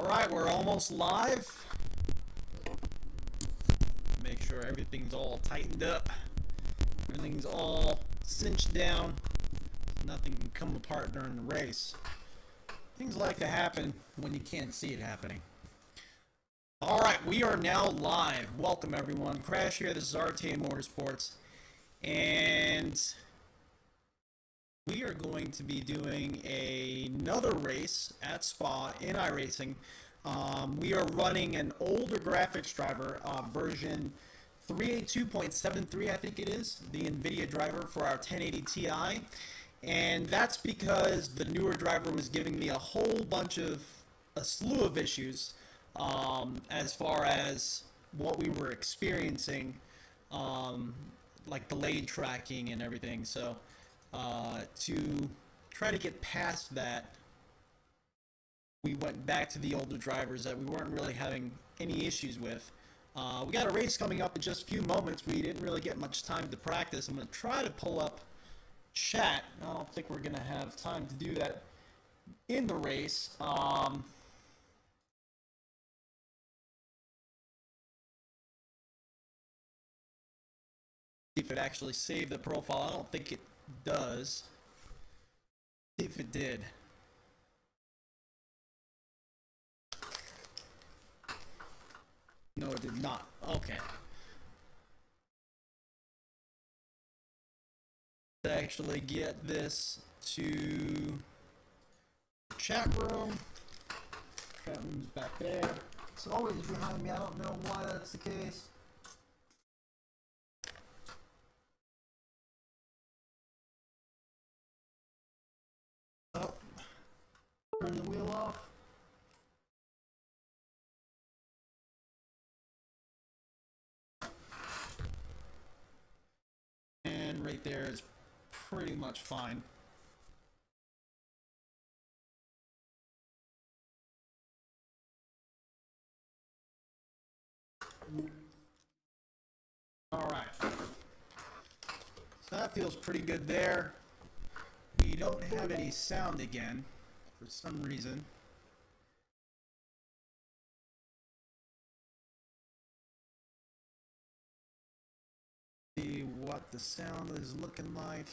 Alright, we're almost live. Make sure everything's all tightened up. Everything's all cinched down. Nothing can come apart during the race. Things like to happen when you can't see it happening. Alright, we are now live. Welcome everyone. Crash here, this is RTA Motorsports. And we are going to be doing another race at Spa in iRacing. We are running an older graphics driver, version 382.73 I think it is, the NVIDIA driver for our 1080 Ti. And that's because the newer driver was giving me a slew of issues as far as what we were experiencing, like delayed tracking and everything. So to try to get past that, we went back to the older drivers that we weren't really having any issues with. We got a race coming up in just a few moments. We didn't really get much time to practice. I'm going to try to pull up chat. I don't think we're going to have time to do that in the race. If it actually saved the profile. I don't think it does. If it did. No, it did not. Okay. To actually get this to the chat room. Chat room's back there. It's always behind me. I don't know why that's the case. Oh. Turn the wheel off. And right there is pretty much fine. All right. So that feels pretty good there. We don't have any sound again for some reason. See what the sound is looking like.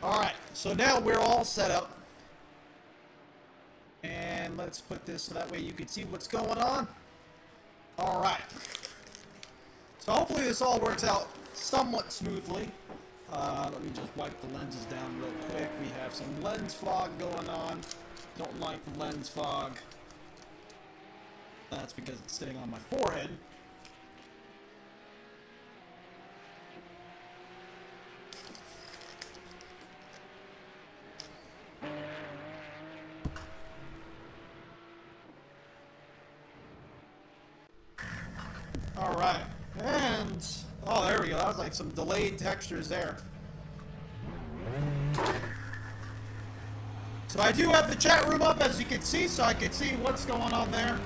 Alright, so now we're all set up. And let's put this so that way you can see what's going on. Alright. So hopefully this all works out somewhat smoothly. Let me just wipe the lenses down real quick. We have some lens fog going on. Don't like the lens fog. That's because it's sitting on my forehead. Alright, and oh, there we go. That was like some delayed textures there. So I do have the chat room up, as you can see, so I can see what's going on there.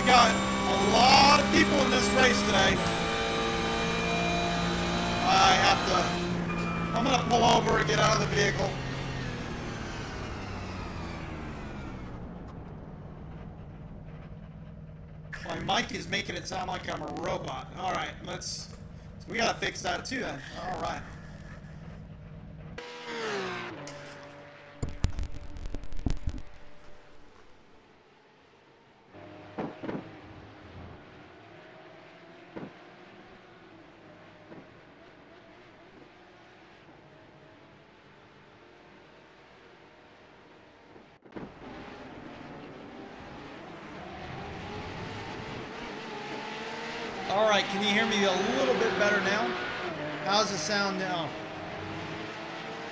Got a lot of people in this race today. I'm gonna pull over and get out of the vehicle. My mic is making it sound like I'm a robot. Alright, we gotta fix that too then. Alright. Alright, can you hear me a little bit better now? How's it sound now?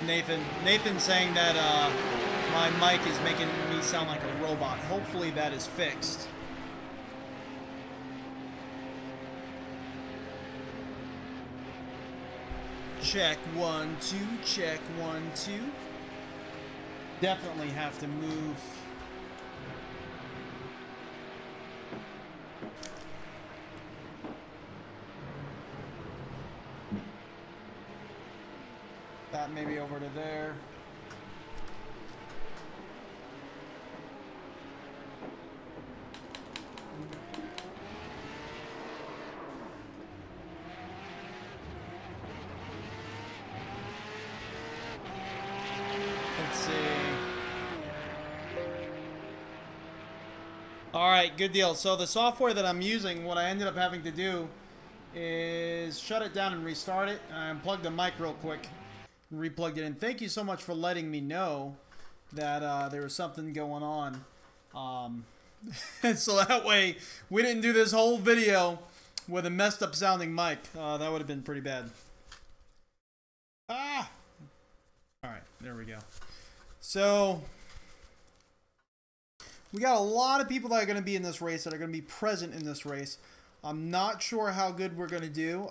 Nathan saying that my mic is making me sound like a robot. Hopefully that is fixed. Check 1 2, check 1 2. Definitely have to move. That maybe over to there. Let's see. All right, good deal. So the software that I'm using, what I ended up having to do is shut it down and restart it. I unplugged the mic real quick. Replugged it in. Thank you so much for letting me know that there was something going on. So that way we didn't do this whole video with a messed up sounding mic. That would have been pretty bad. Ah! Alright, there we go. So we got a lot of people that are going to be in this race, that are going to be present in this race. I'm not sure how good we're going to do.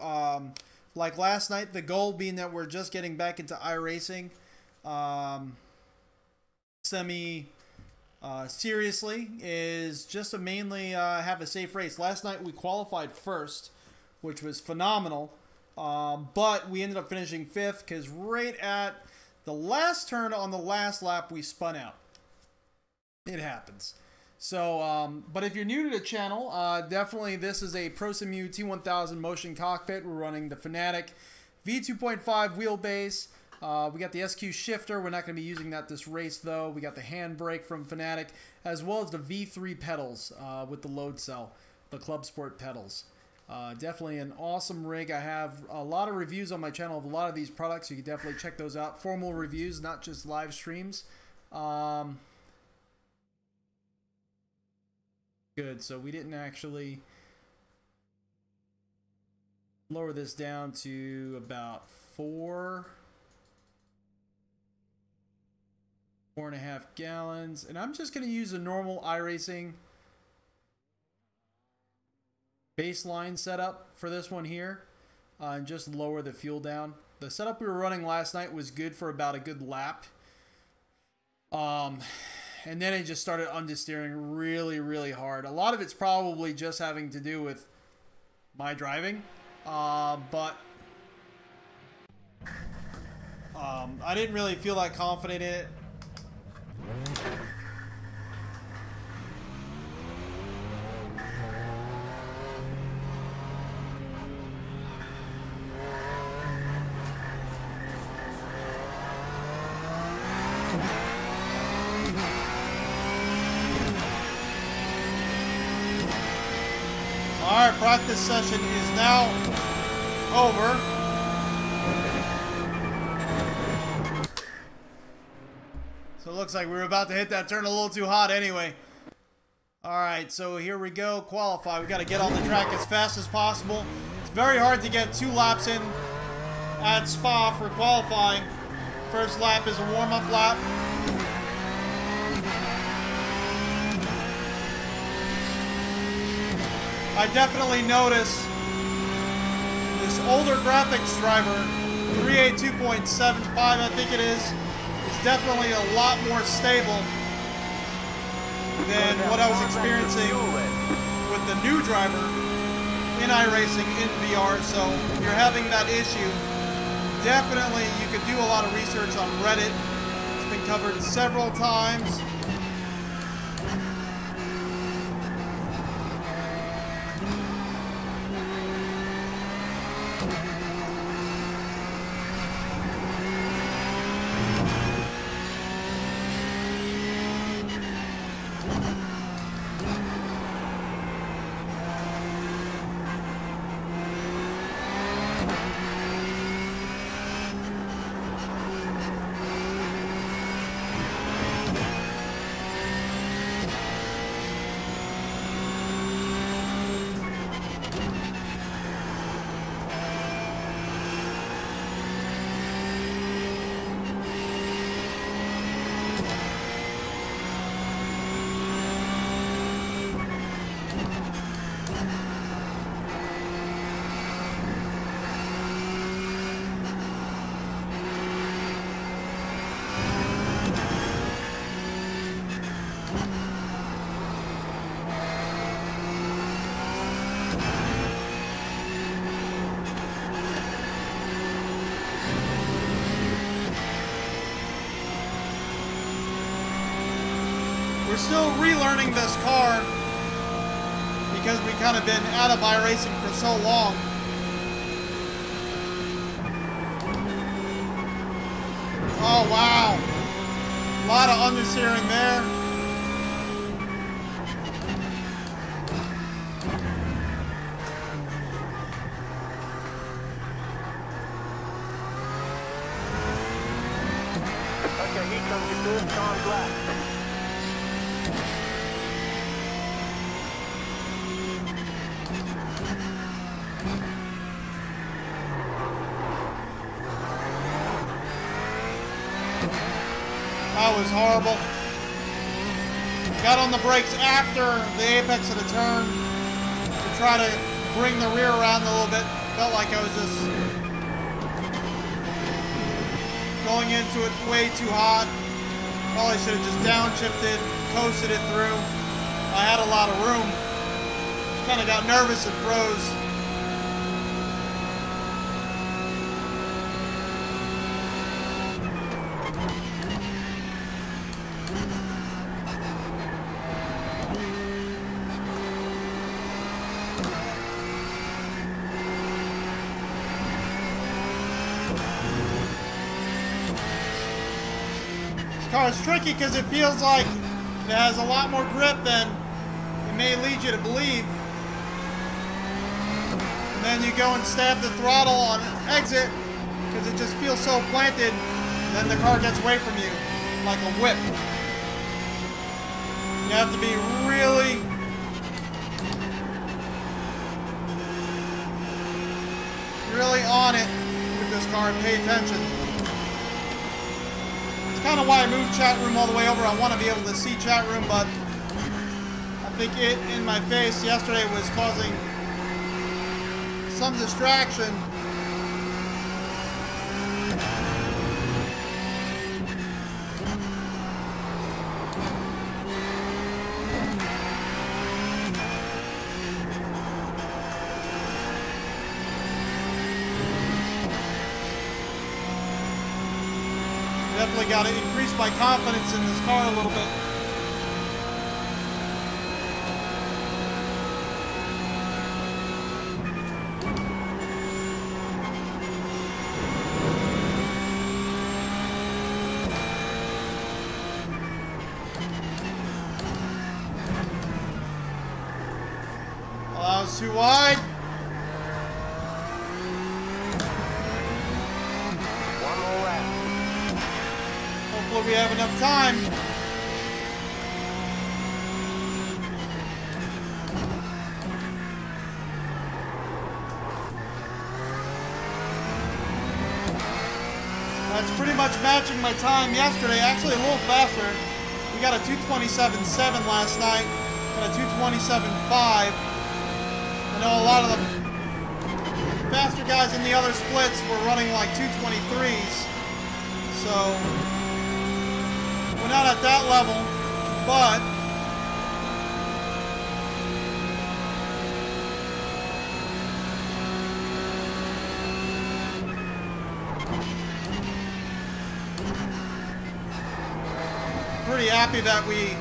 Like last night, the goal being that we're just getting back into iRacing seriously is just to mainly have a safe race. Last night we qualified first, which was phenomenal, but we ended up finishing 5th because right at the last turn on the last lap we spun out. It happens. So, but if you're new to the channel, definitely this is a Prosimu T1000 motion cockpit. We're running the Fanatec V2.5 wheelbase. We got the SQ shifter. We're not going to be using that this race, though. We got the handbrake from Fanatec, as well as the V3 pedals with the load cell, the Club Sport pedals. Definitely an awesome rig. I have a lot of reviews on my channel of a lot of these products. You can definitely check those out. Formal reviews, not just live streams. Good, so we didn't actually lower this down to about 4.5 gallons, and I'm just going to use a normal iRacing baseline setup for this one here, and just lower the fuel down. The setup we were running last night was good for about a good lap. And then it just started understeering really, really hard. A lot of it's probably just having to do with my driving. But I didn't really feel that confident in it. Alright, practice session is now over. So it looks like we were about to hit that turn a little too hot anyway. Alright, so here we go. Qualify. We got to get on the track as fast as possible. It's very hard to get 2 laps in at Spa for qualifying. First lap is a warm-up lap. I definitely notice this older graphics driver, 382.75 I think it is definitely a lot more stable than what I was experiencing with the new driver in iRacing in VR. So if you're having that issue, definitely you could do a lot of research on Reddit. It's been covered several times. We're still relearning this car because we kind of been out of iRacing for so long. Oh wow, a lot of understeering there. Okay, here comes your first time lap. That was horrible. Got on the brakes after the apex of the turn to try to bring the rear around a little bit. Felt like I was just going into it way too hot. Probably should have just downshifted, coasted it through. I had a lot of room. Kind of got nervous and froze. Car is tricky because it feels like it has a lot more grip than it may lead you to believe. And then you go and stab the throttle on exit because it just feels so planted, and then the car gets away from you like a whip. You have to be really on it with this car and pay attention. Kind of why I moved chat room all the way over. I want to be able to see chat room, but I think it in my face yesterday was causing some distraction. Definitely got to increase my confidence in this car a little bit. Well, that was too wide. Hopefully we have enough time. That's pretty much matching my time yesterday, actually a little faster. We got a 2:27.7 last night, got a 2:27.5. I know a lot of the faster guys in the other splits were running like 2:23s, so we're not at that level, but pretty happy that we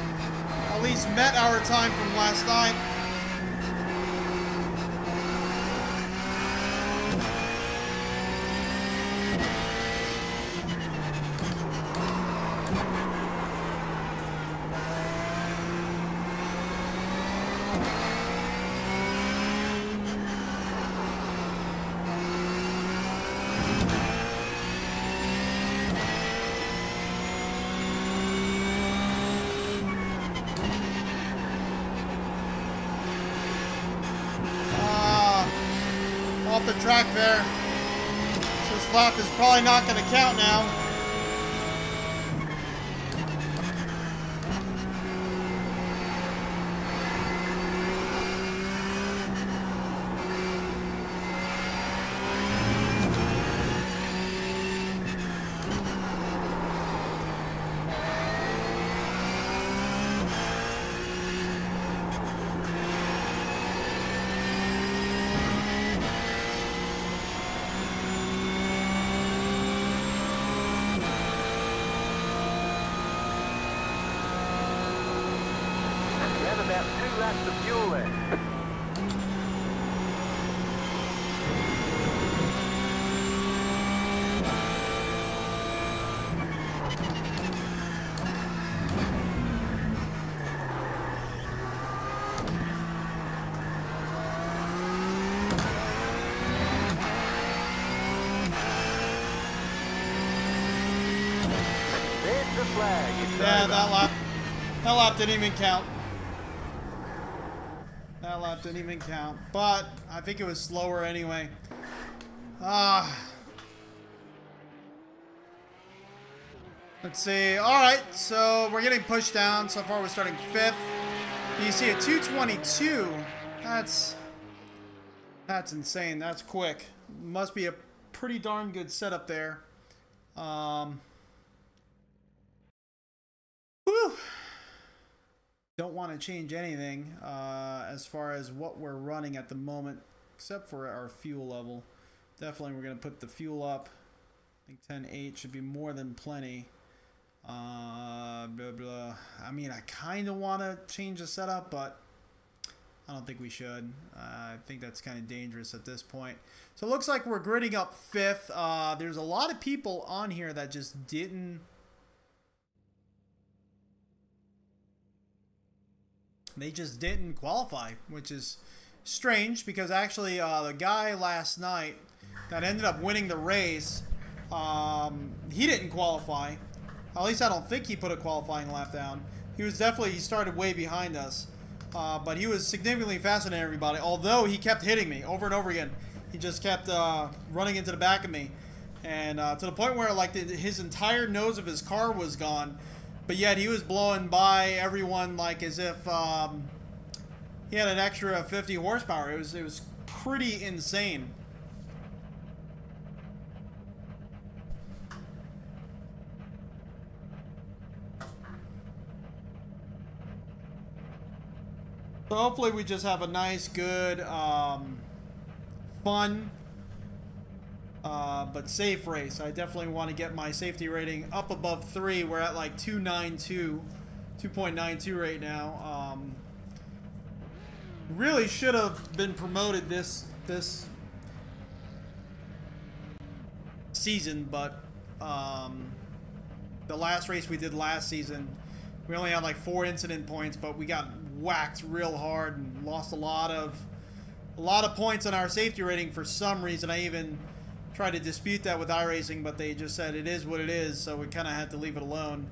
at least met our time from last night. Off the track there. So this lap is probably not going to count now. about 2 laps of fuel left. There's the flag. It's Yeah, over. that lap didn't even count. That lap didn't even count. But I think it was slower anyway. Let's see. Alright, so we're getting pushed down. So far we're starting 5th. You see a 222. That's insane. That's quick. Must be a pretty darn good setup there. Whew. Don't want to change anything as far as what we're running at the moment, except for our fuel level. Definitely we're going to put the fuel up. I think 10.8 should be more than plenty. Blah, blah. I mean, I kind of want to change the setup, but I don't think we should. I think that's kind of dangerous at this point. So it looks like we're gridding up 5th. There's a lot of people on here that just didn't... They just didn't qualify, which is strange because actually the guy last night that ended up winning the race, he didn't qualify. At least I don't think he put a qualifying lap down. He started way behind us. But he was significantly faster than everybody, although he kept hitting me over and over again. He just kept running into the back of me. And to the point where like his entire nose of his car was gone. But yet he was blowing by everyone like as if he had an extra 50 horsepower. It was pretty insane. So hopefully we just have a nice, good, fun, but safe race. I definitely want to get my safety rating up above 3. We're at like 2.92 right now. Really should have been promoted this season, but the last race we did last season, we only had like 4 incident points, but we got whacked real hard and lost a lot of points on our safety rating for some reason. I even tried to dispute that with iRacing, but they just said it is what it is, so we kind of had to leave it alone.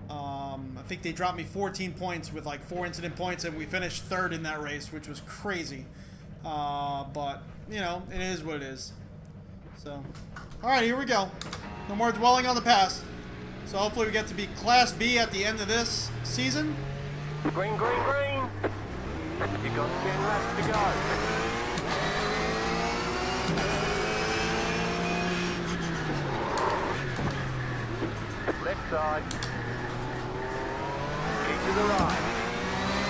I think they dropped me 14 points with like 4 incident points, and we finished 3rd in that race, which was crazy. But you know, it is what it is. So, all right, here we go. No more dwelling on the past. So hopefully we get to be Class B at the end of this season. Green, green, green. You got 10 laps to go. Left side. Keep to the right.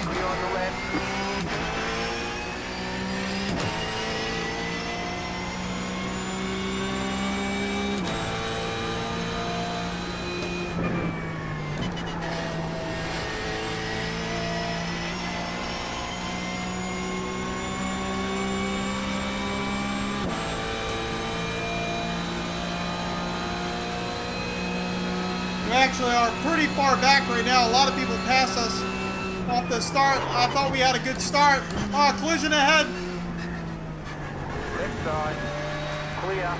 Clear on the left. We actually are pretty far back right now. A lot of people passed us off the start. I thought we had a good start. Oh, collision ahead. Left side. Clear.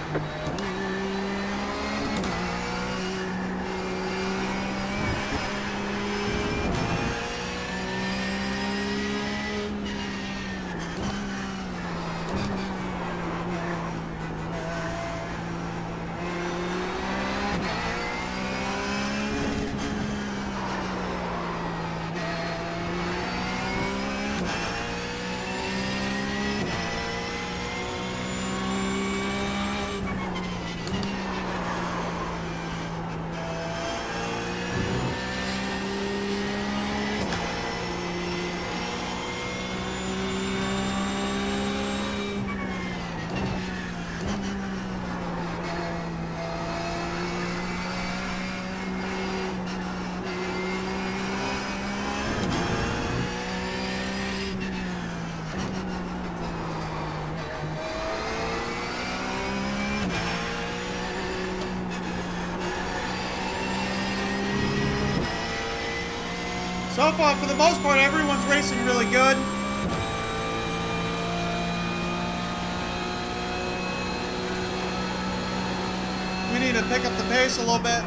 So far, for the most part, everyone's racing really good. We need to pick up the pace a little bit.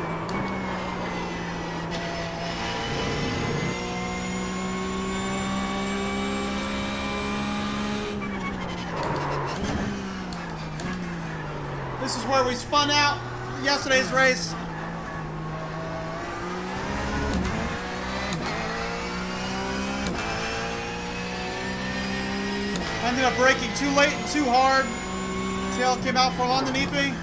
This is where we spun out yesterday's race. Ended up braking too late and too hard. Tail came out from underneath me.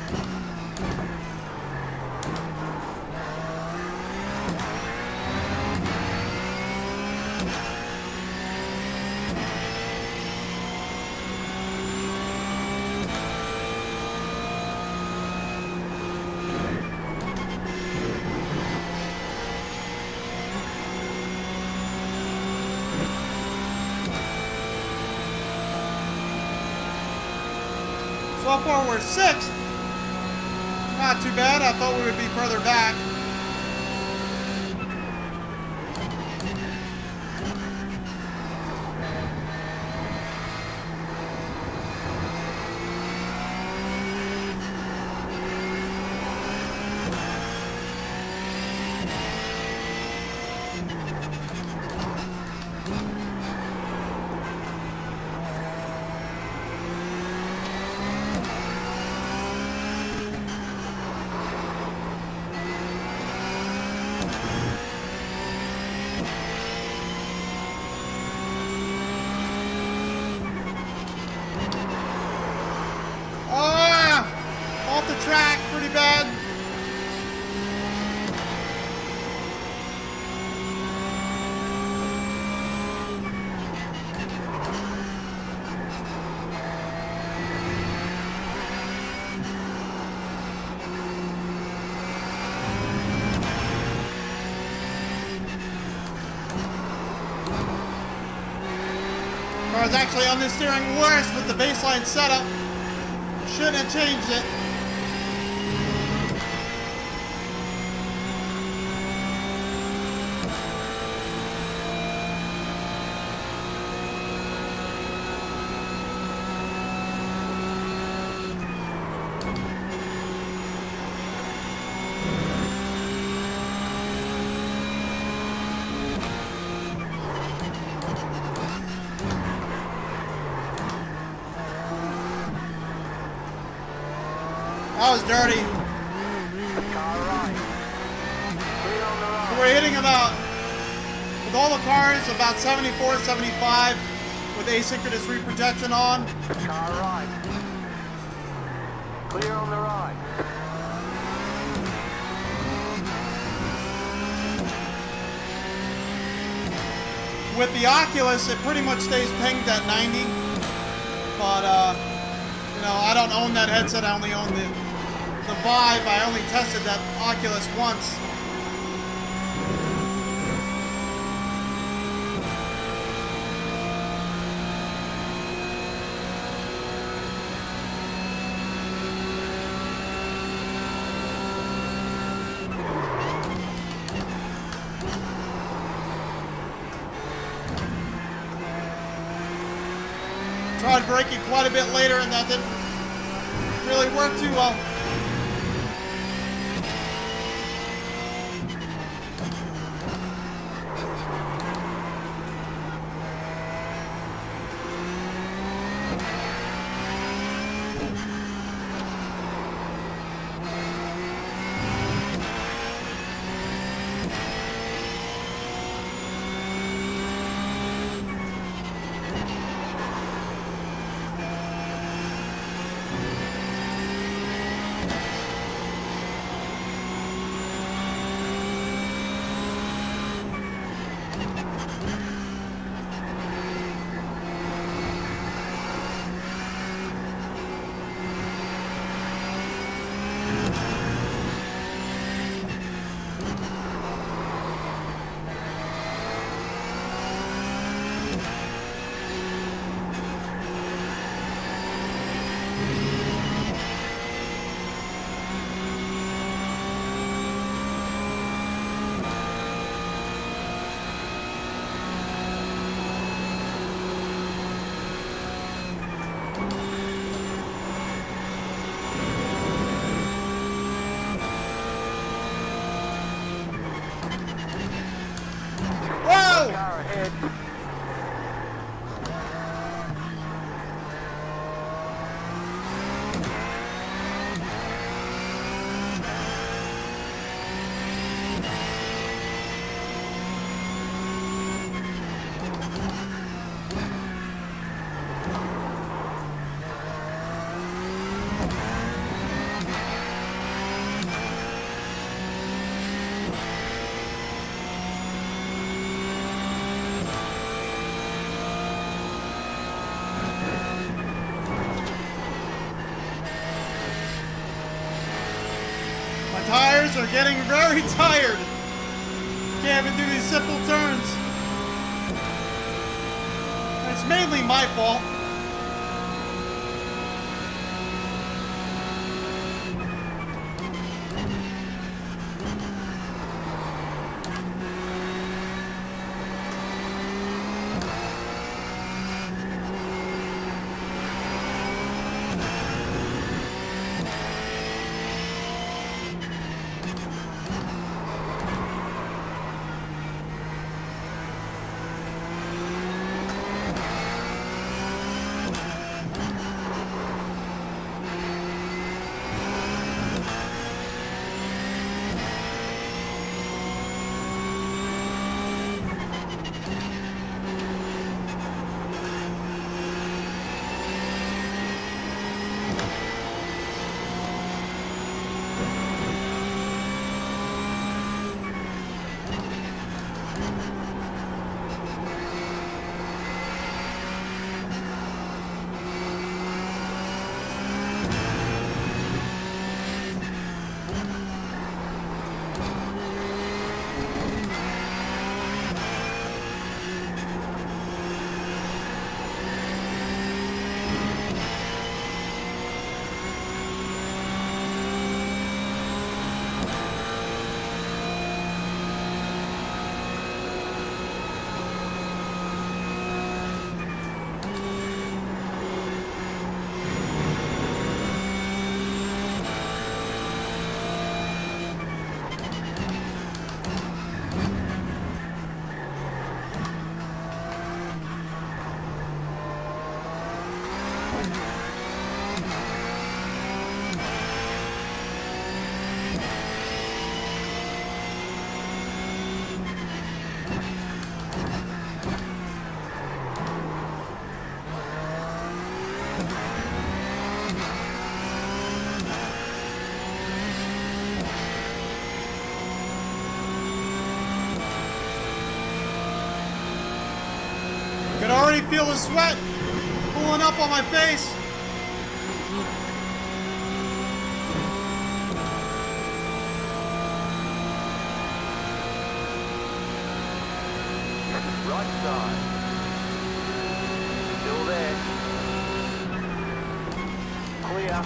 So far we're 6th. Not too bad. I thought we would be further back. Off the track, pretty bad. Car's actually on the steering worse with the baseline setup. Shouldn't have changed it. That was dirty. So we're hitting about, with all the cars, about 74, 75 with asynchronous reprojection on. Car right. Clear on the right. With the Oculus, it pretty much stays pinged at 90. But, you know, I don't own that headset. I only own the Vive. I only tested that Oculus once. Tried braking quite a bit later and that didn't really work too well. fingers are getting very tired. Can't even do these simple turns. It's mainly my fault. I can already feel the sweat pulling up on my face. Right side. Still there. Clear.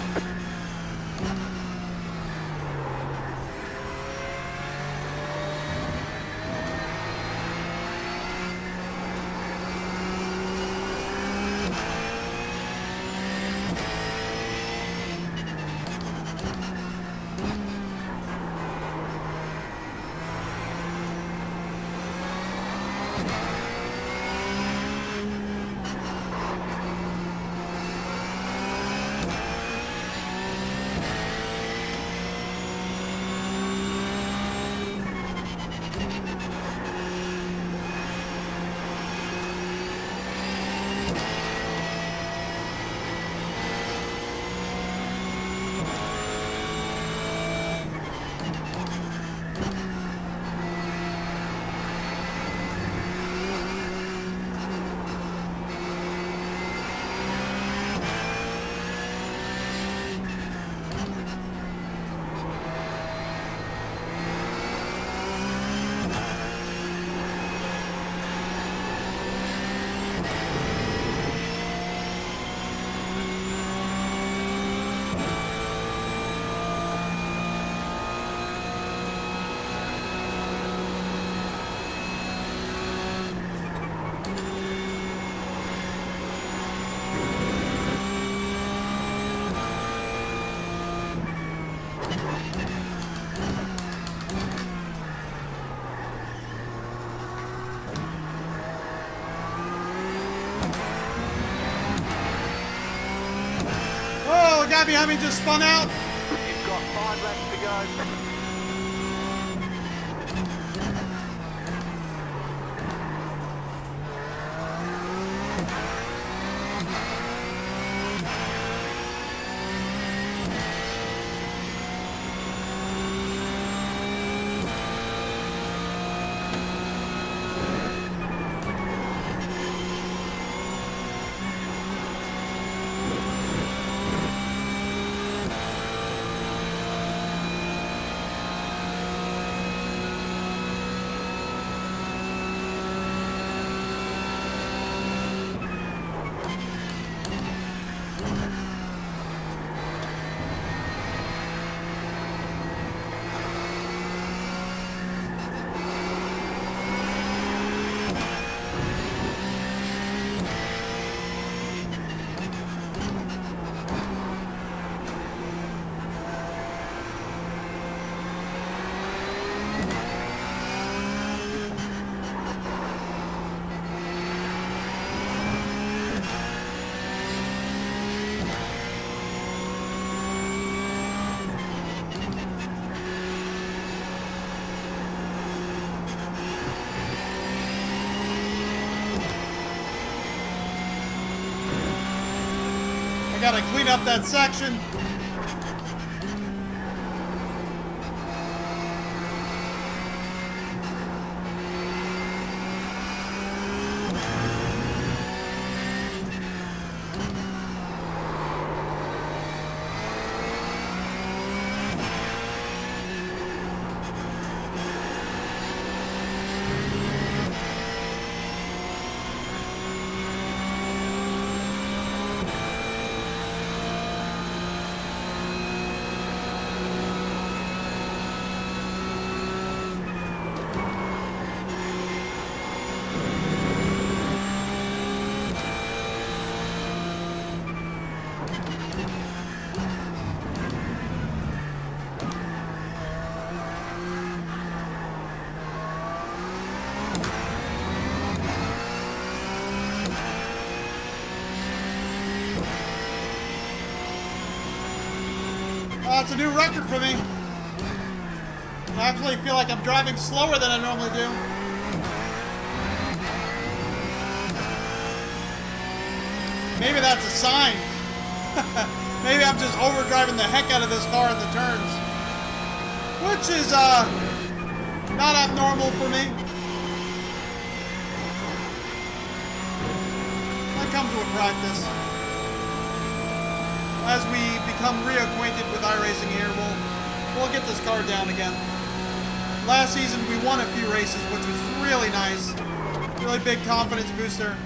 Guy behind me just spun out. You've got 5 laps to go. gotta clean up that section. That's a new record for me. I actually feel like I'm driving slower than I normally do. Maybe that's a sign. Maybe I'm just overdriving the heck out of this car in the turns. Which is not abnormal for me. That comes with practice. As we become reacquainted with iRacing here, we'll get this car down again. Last season we won a few races, which was really nice. Really big confidence booster.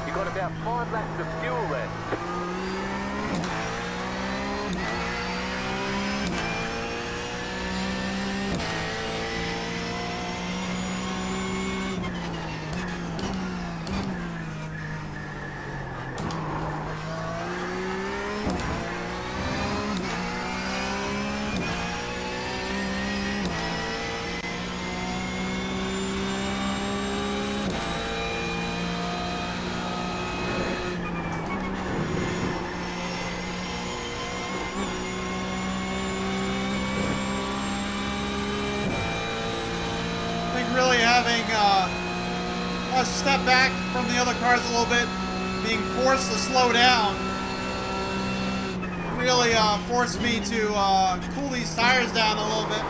You got about 5 laps of fuel left. Really having a step back from the other cars a little bit, being forced to slow down, really forced me to cool these tires down a little bit.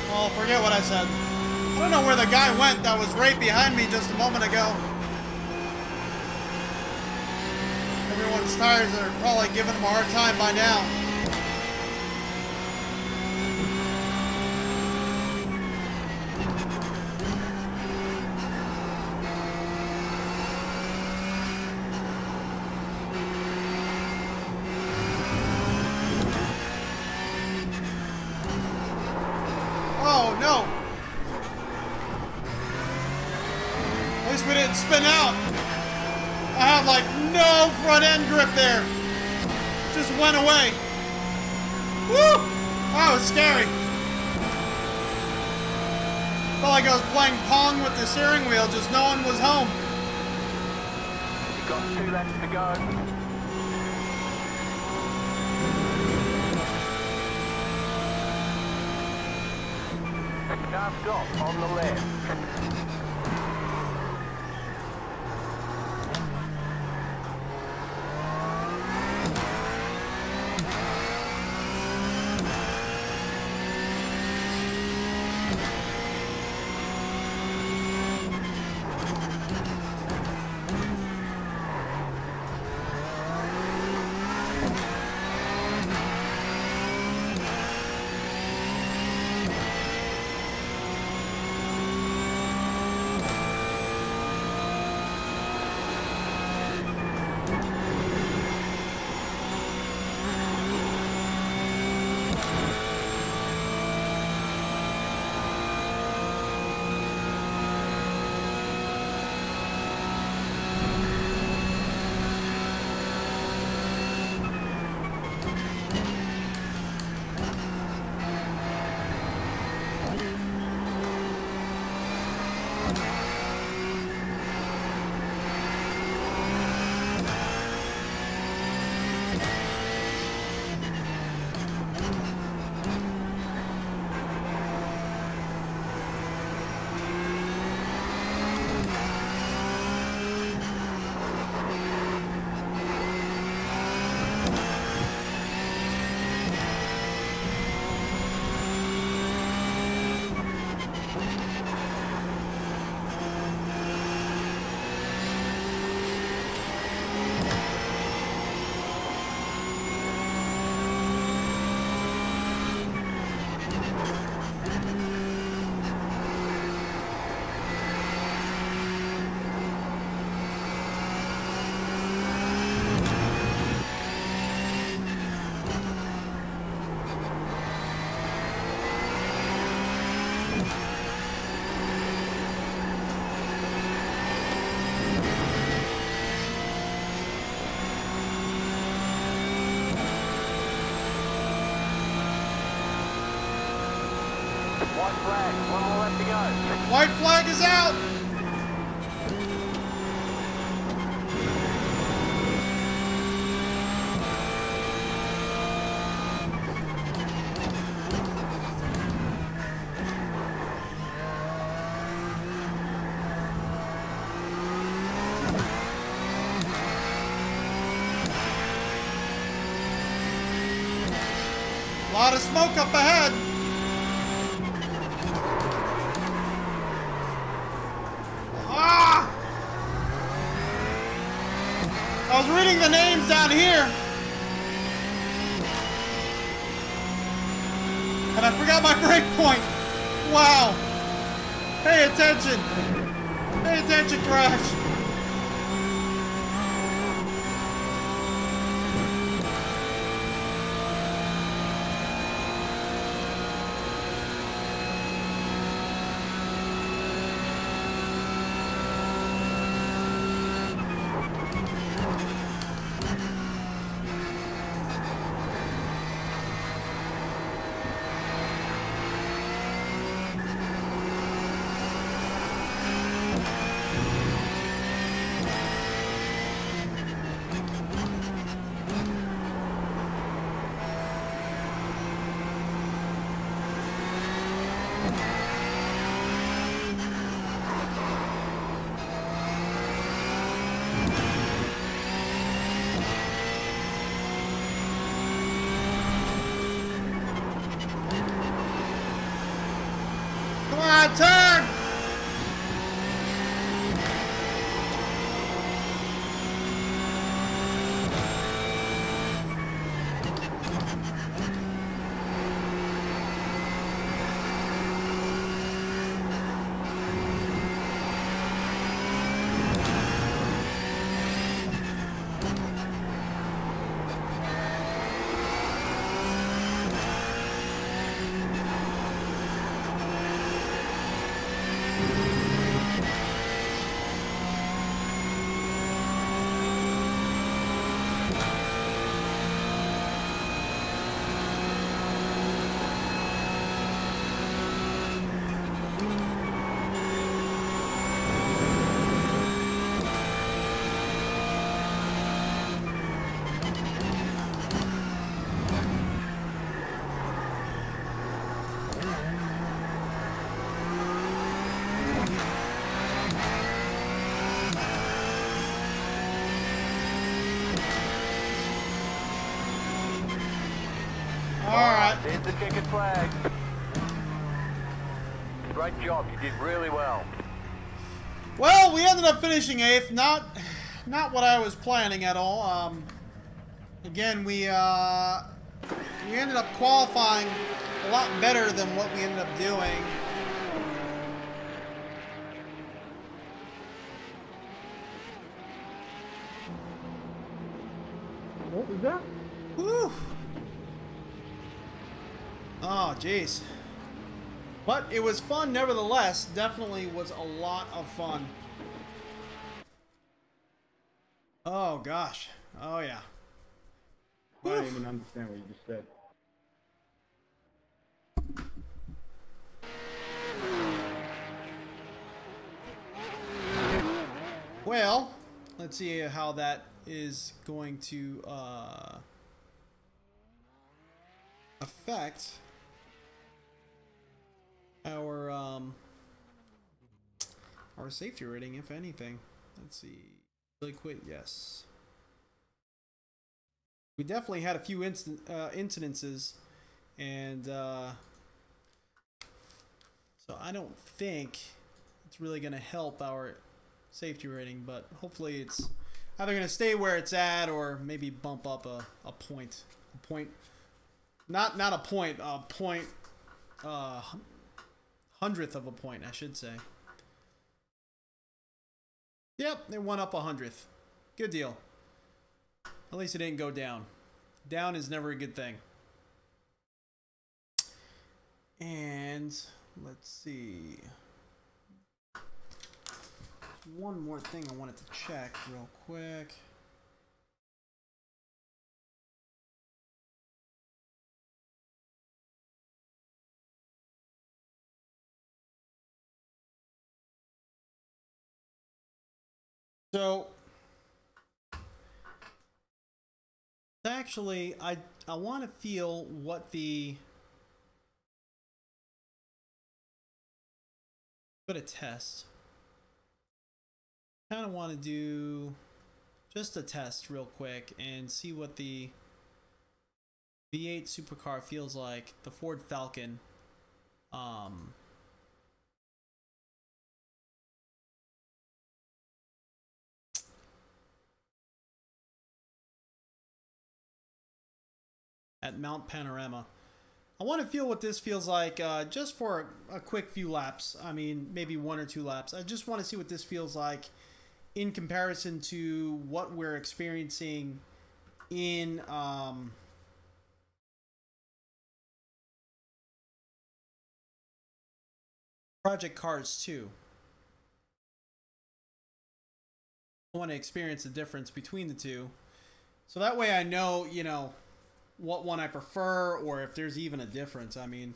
Well, forget what I said. I don't know where the guy went that was right behind me just a moment ago. Everyone's tires are probably giving him a hard time by now. we didn't spin out. I had like no front end grip there. Just went away. Woo! That was scary. Felt like I was playing Pong with the steering wheel, just no one was home. You've got 2 left to go. Car stop on the left. White flag, 1 more left to go. White flag is out. A lot of smoke up ahead. I was reading the names down here, and I forgot my brake point. Wow. Pay attention. Pay attention, Crash. Come on, turn! right. Here's the checkered flag. Great job. You did really well. Well, we ended up finishing 8th. Not what I was planning at all. Again, we ended up qualifying a lot better than what we ended up doing. What was that? Whew. Oh, jeez. But it was fun nevertheless. Definitely was a lot of fun. Oh, gosh. Oh, yeah. I didn't even understand what you just said. Well, let's see how that is going to affect our safety rating, if anything. Let's see. Really quick, yes. We definitely had a few incidences, and so I don't think it's really going to help our safety rating, but hopefully it's either going to stay where it's at or maybe bump up a point. Not a point, hundredth of a point, I should say. Yep, it went up 100th. Good deal. At least it didn't go down. Down is never a good thing. And let's see. One more thing I wanted to check real quick. So actually, I want to feel what the a test. Kind of want to do just a test real quick and see what the V8 supercar feels like, the Ford Falcon. At Mount Panorama. I want to feel what this feels like just for a quick few laps. I mean, maybe 1 or 2 laps. I just want to see what this feels like in comparison to what we're experiencing in Project Cars 2. I want to experience the difference between the two. So that way I know, you know, what one I prefer, or if there's even a difference. I mean,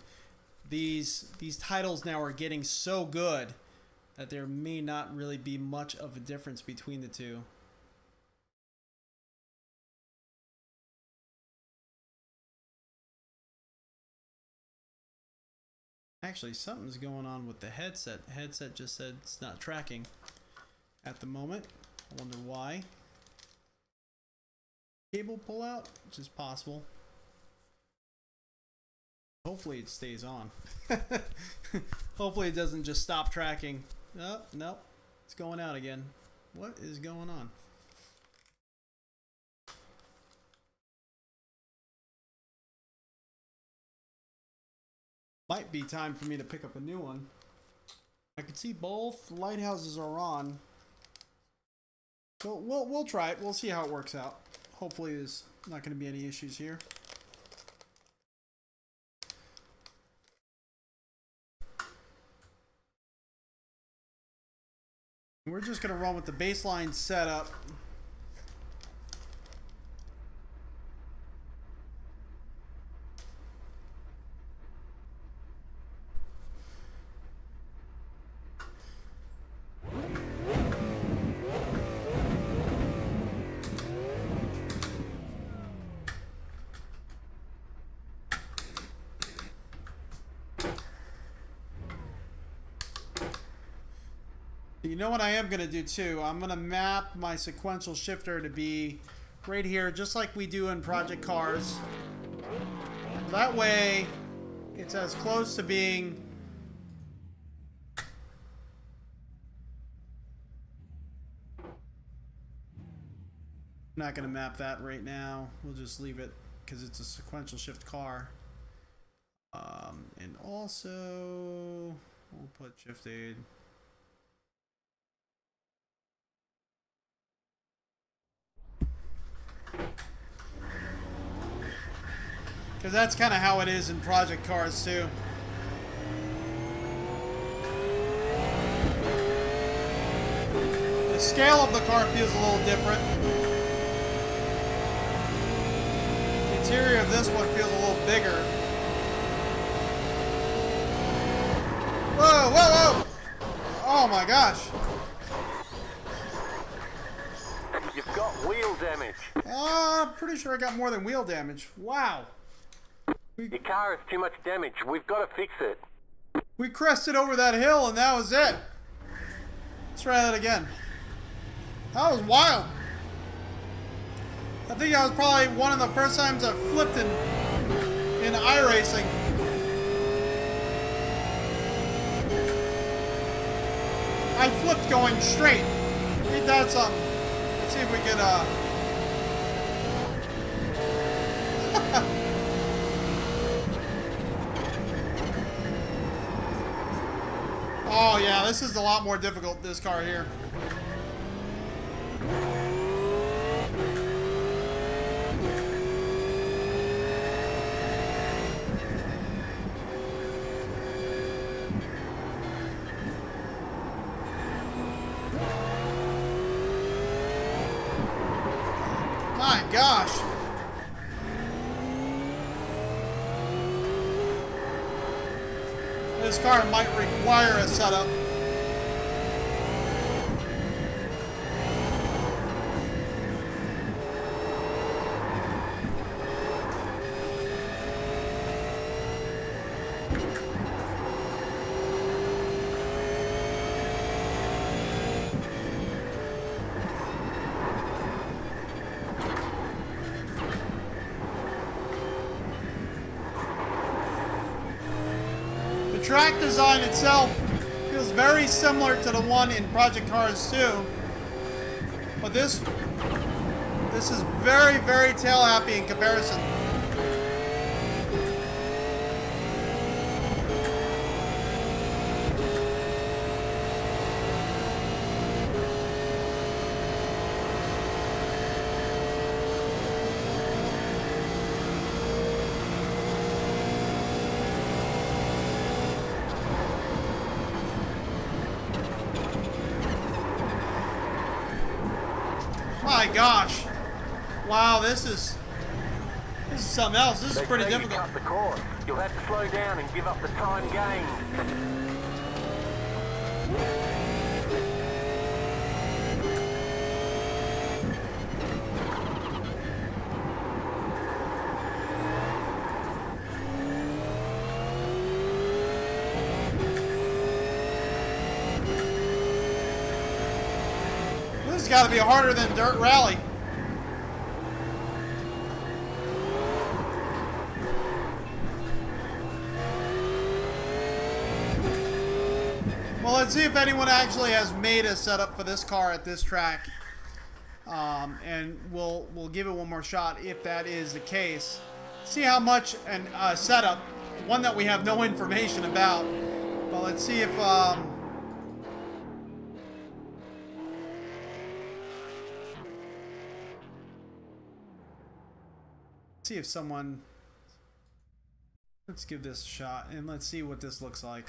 these titles now are getting so good that there may not really be much of a difference between the two. Actually, something's going on with the headset. The headset just said it's not tracking at the moment. I wonder why. Cable pull out, which is possible. Hopefully it stays on. Hopefully it doesn't just stop tracking. Oh, nope. It's going out again. What is going on? Might be time for me to pick up a new one. I can see both lighthouses are on. So we'll try it. We'll see how it works out. Hopefully there's not going to be any issues here. We're just going to run with the baseline setup. You know what I am going to do too? I'm going to map my sequential shifter to be right here, just like we do in Project Cars. That way, it's as close to being... I'm not going to map that right now. We'll just leave it because it's a sequential shift car. And also, we'll put shift aid. Because that's kind of how it is in project cars too. The scale of the car feels a little different. The interior of this one feels a little bigger. Whoa, whoa, whoa! Oh my gosh. You've got wheel damage. Pretty sure I got more than wheel damage. Wow. Your car has too much damage. We've got to fix it. We crested over that hill and that was it. Let's try that again. That was wild. I think that was probably one of the first times I flipped in iRacing. I flipped going straight. Ain't that something? Let's see if we can, Oh yeah, this is a lot more difficult, this car here. My gosh. This car might require a setup. The track design itself feels very similar to the one in Project Cars 2, but this is very, very tail happy in comparison. My gosh. Wow, this is something else. This is pretty difficult. Cut the course. You'll have to slow down and give up the time gained. This has got to be harder than Dirt Rally. Well, let's see if anyone actually has made a setup for this car at this track, and we'll give it one more shot if that is the case. See how much a setup, one that we have no information about, but let's see if someone. Let's give this a shot and let's see what this looks like.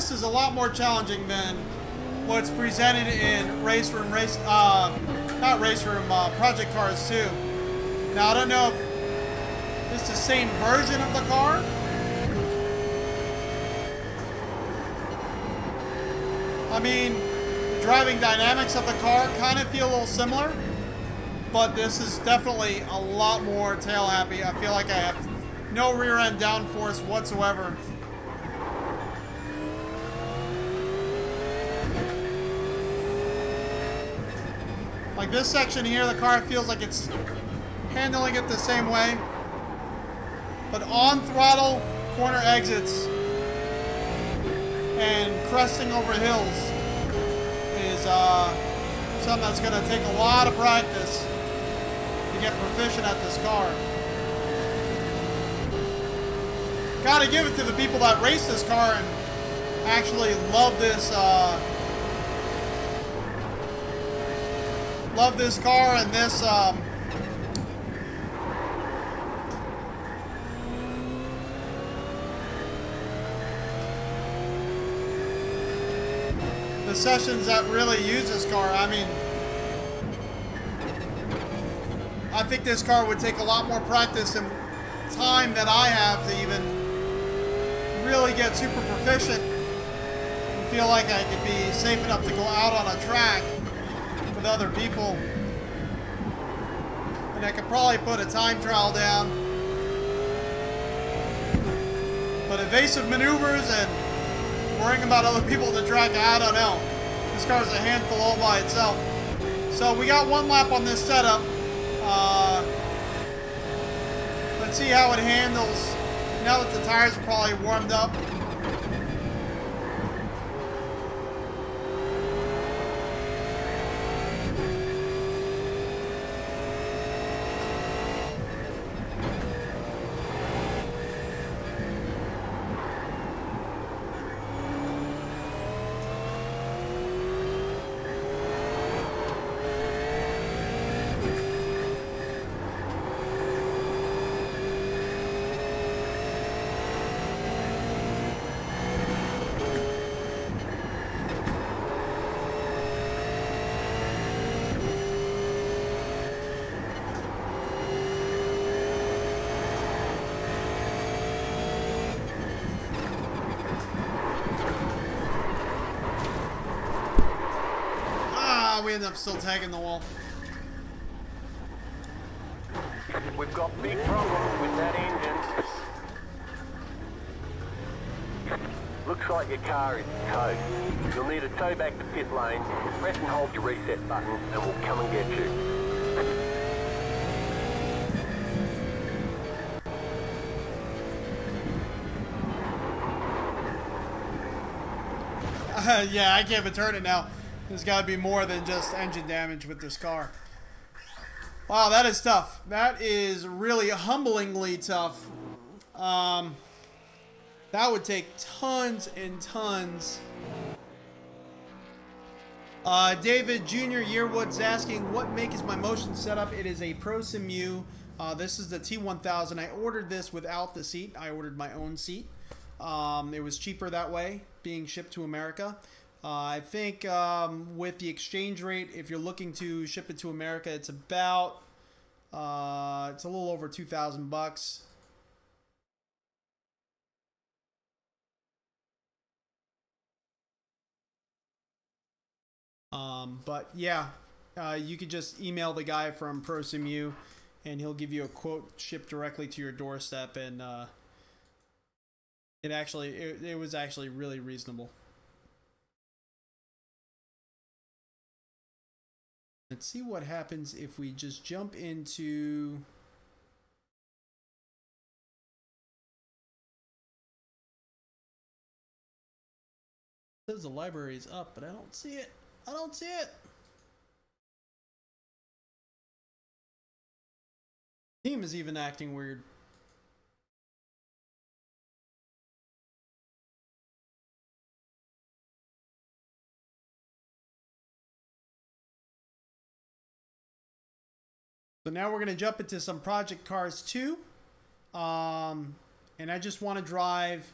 this is a lot more challenging than what's presented in Project Cars 2. Now, I don't know if it's the same version of the car. I mean, the driving dynamics of the car kind of feel a little similar, but this is definitely a lot more tail happy. I feel like I have no rear end downforce whatsoever. Like this section here, the car feels like it's handling it the same way. But on throttle, corner exits, and cresting over hills is something that's going to take a lot of practice to get proficient at this car. Gotta give it to the people that race this car and actually love this car and this the sessions that really use this car. I mean, I think this car would take a lot more practice and time that I have to even really get super proficient and feel like I could be safe enough to go out on a track with other people. And I could probably put a time trial down. But evasive maneuvers and worrying about other people on the track, I don't know. This car's a handful all by itself. So we got one lap on this setup. Let's see how it handles now that the tires are probably warmed up. We end up still tagging the wall. We've got big problems with that engine. Looks like your car is towed. You'll need to tow back to pit lane, press and hold your reset button, and we'll come and get you. Yeah, I can't return it now. There's got to be more than just engine damage with this car. Wow, that is tough. That is really humblingly tough. That would take tons and tons. David Jr. Yearwood's asking, what make is my motion setup? It is a Prosimu. This is the T1000. I ordered this without the seat. I ordered my own seat. It was cheaper that way, being shipped to America. I think with the exchange rate, if you're looking to ship it to America, it's about it's a little over $2,000. But yeah, you could just email the guy from Prosimu, and he'll give you a quote shipped directly to your doorstep, and it was actually really reasonable. Let's see what happens if we just jump into... It says the library is up, but I don't see it. I don't see it. Team is even acting weird. So now we're going to jump into some Project Cars 2. And I just want to drive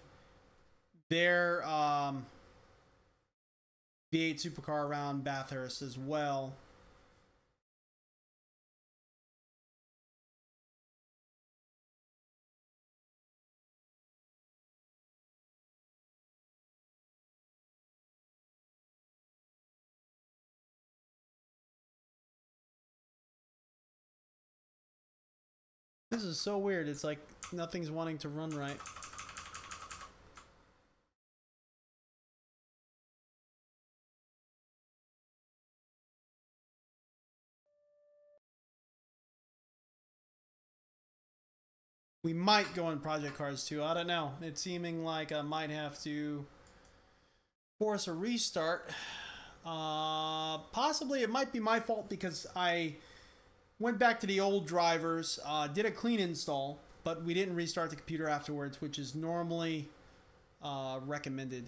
their V8 supercar around Bathurst as well. This is so weird. It's like nothing's wanting to run right. We might go on Project Cars 2. I don't know. It's seeming like I might have to force a restart. Possibly it might be my fault because I went back to the old drivers, did a clean install, but we didn't restart the computer afterwards, which is normally recommended.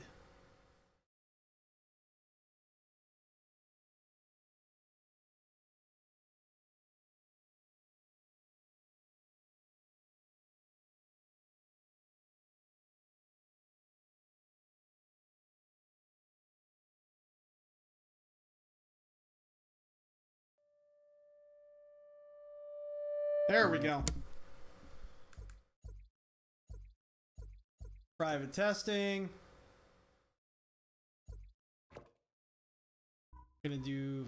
There we go. Private testing. Gonna do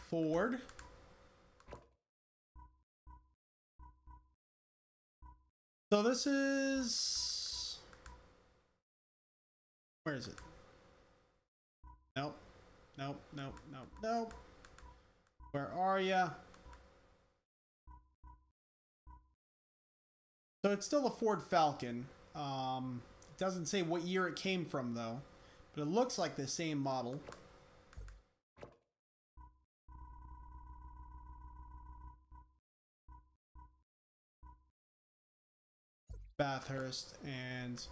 Ford. So this is... Where is it? Nope. Nope, nope, nope, nope. Where are ya? So it's still a Ford Falcon. It doesn't say what year it came from though, but it looks like the same model. Bathurst, and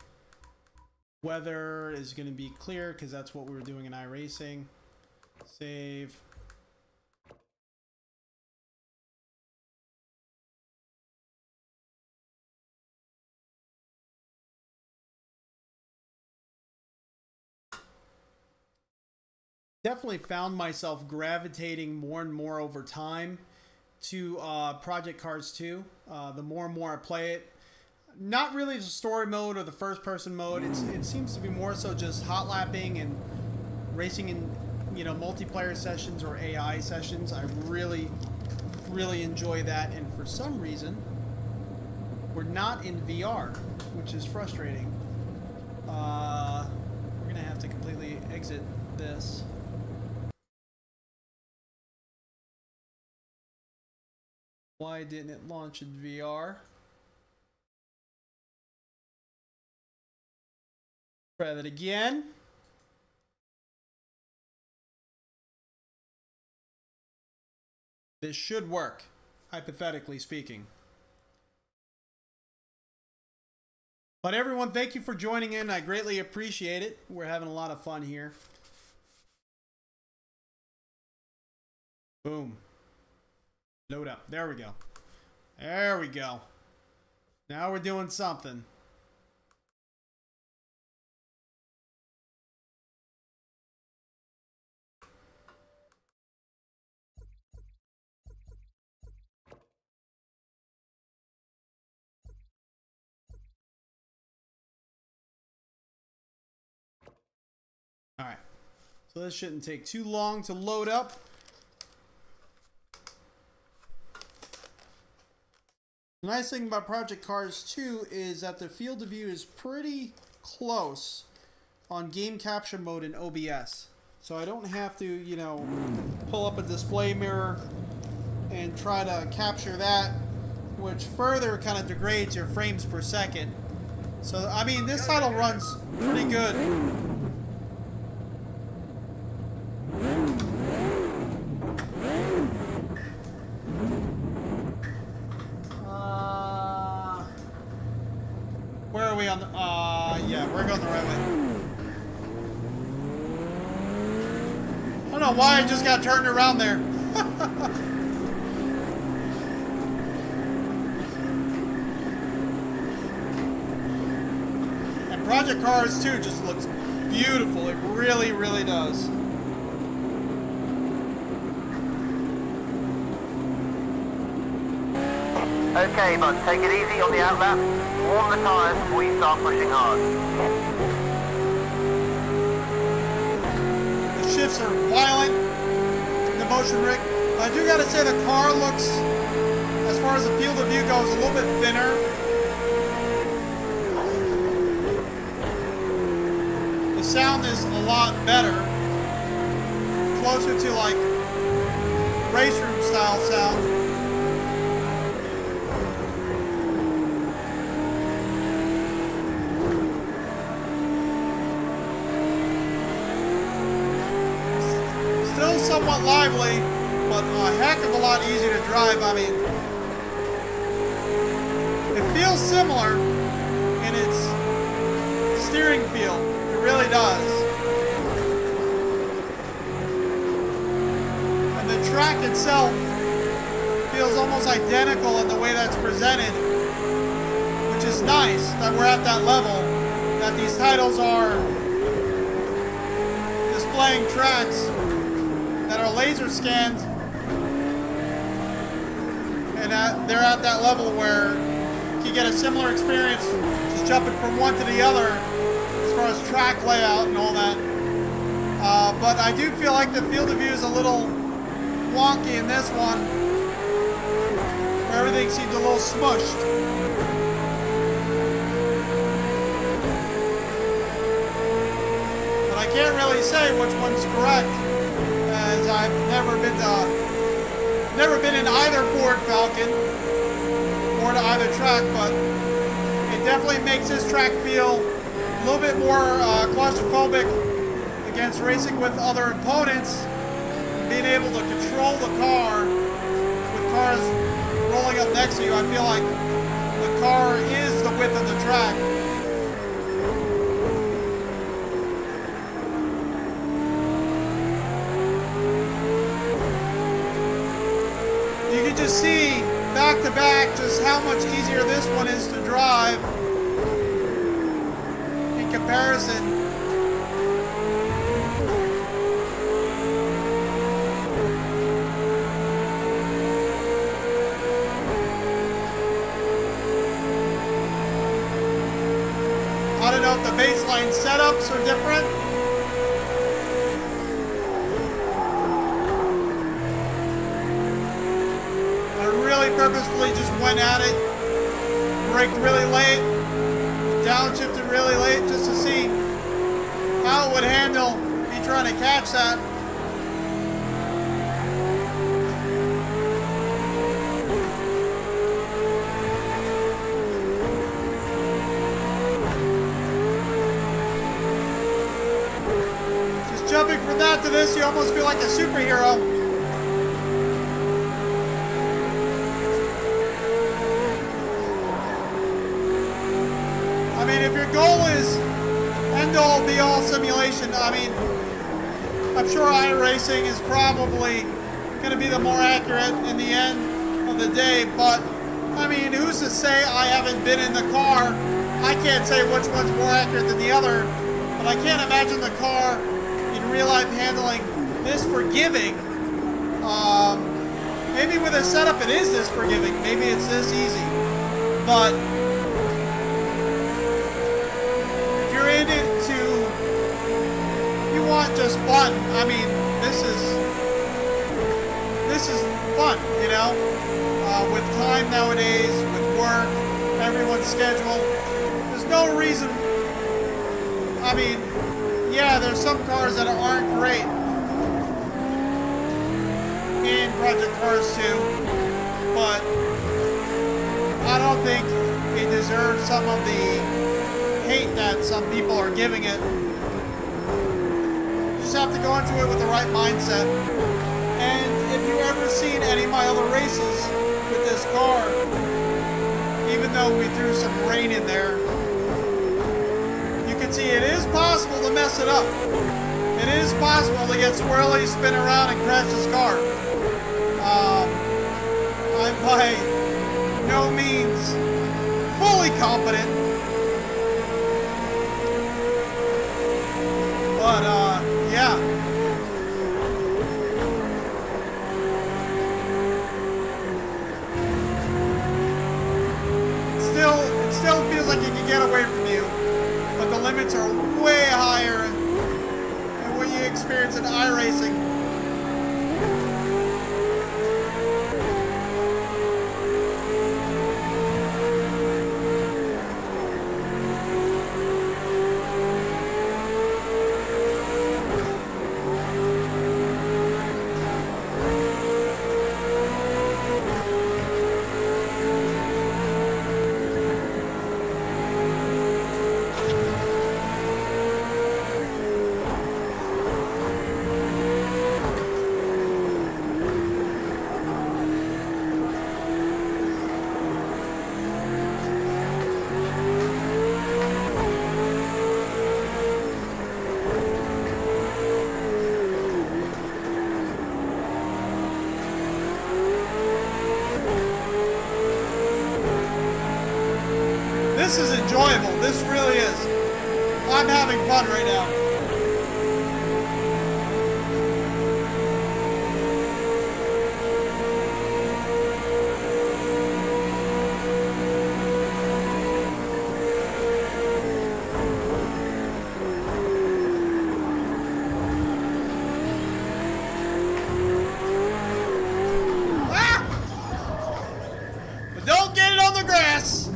weather is going to be clear because that's what we were doing in iRacing. Save. Definitely found myself gravitating more and more over time to Project Cars 2. The more and more I play it, not really the story mode or the first person mode. It seems to be more so just hot lapping and racing in, you know, multiplayer sessions or AI sessions. I really enjoy that, and for some reason we're not in VR, which is frustrating. We're gonna have to completely exit this. Why didn't it launch in VR? Try that again. This should work, hypothetically speaking. But everyone, thank you for joining in. I greatly appreciate it. We're having a lot of fun here. Boom. Load up. There we go. There we go. Now we're doing something. All right. So this shouldn't take too long to load up. The nice thing about Project Cars 2 is that the field of view is pretty close on game capture mode in OBS. So I don't have to, you know, pull up a display mirror and try to capture that, which further kind of degrades your frames per second. So, I mean, this title runs pretty good. Where are we on the... yeah, we're going the right way. I don't know why I just got turned around there. And Project Cars 2 just looks beautiful. It really, really does. Okay, bud, take it easy on the outlap. Warm the tyres before you start pushing hard. The shifts are violent in the motion rig. I do gotta say the car looks, as far as the field of view goes, a little bit thinner. The sound is a lot better. Closer to like race room style sound. Still somewhat lively, but a heck of a lot easier to drive. I mean, it feels similar in its steering feel. It really does. And the track itself feels almost identical in the way that's presented, which is nice that we're at that level, that these titles are displaying tracks that are laser scanned, and they're at that level where you can get a similar experience just jumping from one to the other as far as track layout and all that. But I do feel like the field of view is a little wonky in this one, where everything seems a little smushed. But I can't really say which one's correct, as I've never been in either Ford Falcon or to either track, but it definitely makes this track feel a little bit more claustrophobic against racing with other opponents, being able to control the car with cars rolling up next to you. I feel like the car is the width of the track. You can just see back to back just how much easier this one is to drive in comparison. I don't know if the baseline setups are different. Purposefully just went at it, braked really late, downshifted really late just to see how it would handle me trying to catch that. Just jumping from that to this, you almost feel like a superhero. I mean, if your goal is end-all, be-all simulation, I mean, I'm sure iRacing is probably going to be the more accurate in the end of the day, but, I mean, who's to say I haven't been in the car? I can't say which one's more accurate than the other, but I can't imagine the car in real life handling this forgiving. Maybe with a setup it is this forgiving, maybe it's this easy, but want just fun. I mean, this is fun, you know, with time nowadays, with work, everyone's schedule. There's no reason. I mean, yeah, there's some cars that aren't great in Project Cars 2, but I don't think it deserves some of the hate that some people are giving it. Just have to go into it with the right mindset. And if you've ever seen any of my other races with this car, even though we threw some rain in there, you can see it is possible to mess it up. It is possible to get swirly, spin around, and crash this car. I'm by no means fully competent, but yeah. limits are way higher than what you experience in iRacing. This is enjoyable. This really is. I'm having fun right now. Ah! But don't get it on the grass.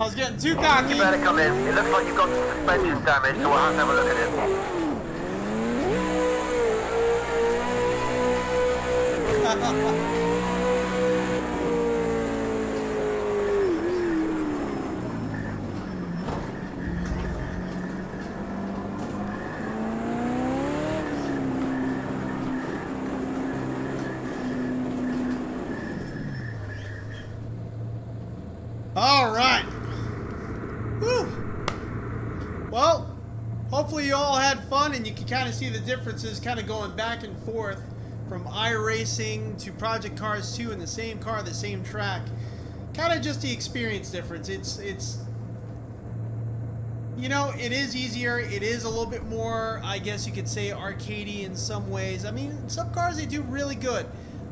I was getting too cocky. You better come in. It looks like you've got some suspension damage, so we'll have to have a look at it. All right. Whew. Well, hopefully you all had fun and you can kind of see the differences kind of going back and forth from iRacing to Project Cars 2 in the same car, the same track. Kind of just the experience difference. It's you know, it is easier. It is a little bit more, I guess you could say, arcadey in some ways. I mean, some cars they do really good.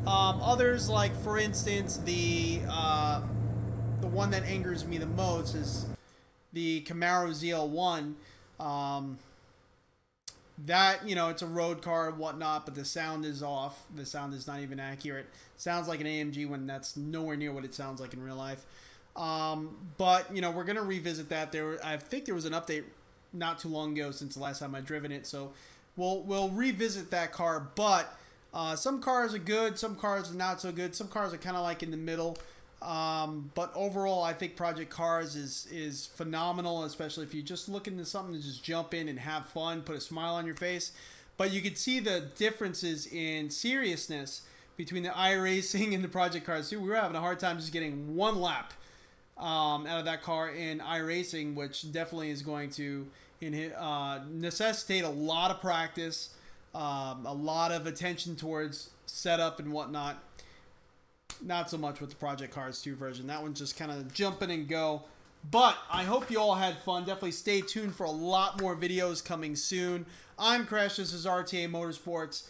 Others, like for instance, the one that angers me the most is the Camaro ZL1. That, you know, it's a road car and whatnot, but the sound is off. The sound is not even accurate. Sounds like an AMG when that's nowhere near what it sounds like in real life. But, you know, we're going to revisit that. I think there was an update not too long ago since the last time I'd driven it, so we'll revisit that car. But some cars are good, some cars are not so good. Some cars are kind of like in the middle. But overall, I think Project Cars is phenomenal, especially if you're just looking to something to just jump in and have fun, put a smile on your face. But you could see the differences in seriousness between the iRacing and the Project Cars 2. We were having a hard time just getting one lap out of that car in iRacing, which definitely is going to necessitate a lot of practice, a lot of attention towards setup and whatnot. Not so much with the Project Cars 2 version. That one's just kind of jumping and go. But I hope you all had fun. Definitely stay tuned for a lot more videos coming soon. I'm Crash. This is RTA Motorsports.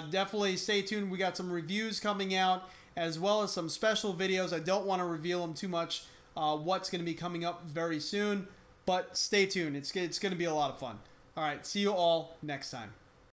Definitely stay tuned. We got some reviews coming out as well as some special videos. I don't want to reveal them too much what's going to be coming up very soon. But stay tuned. It's going to be a lot of fun. All right. See you all next time.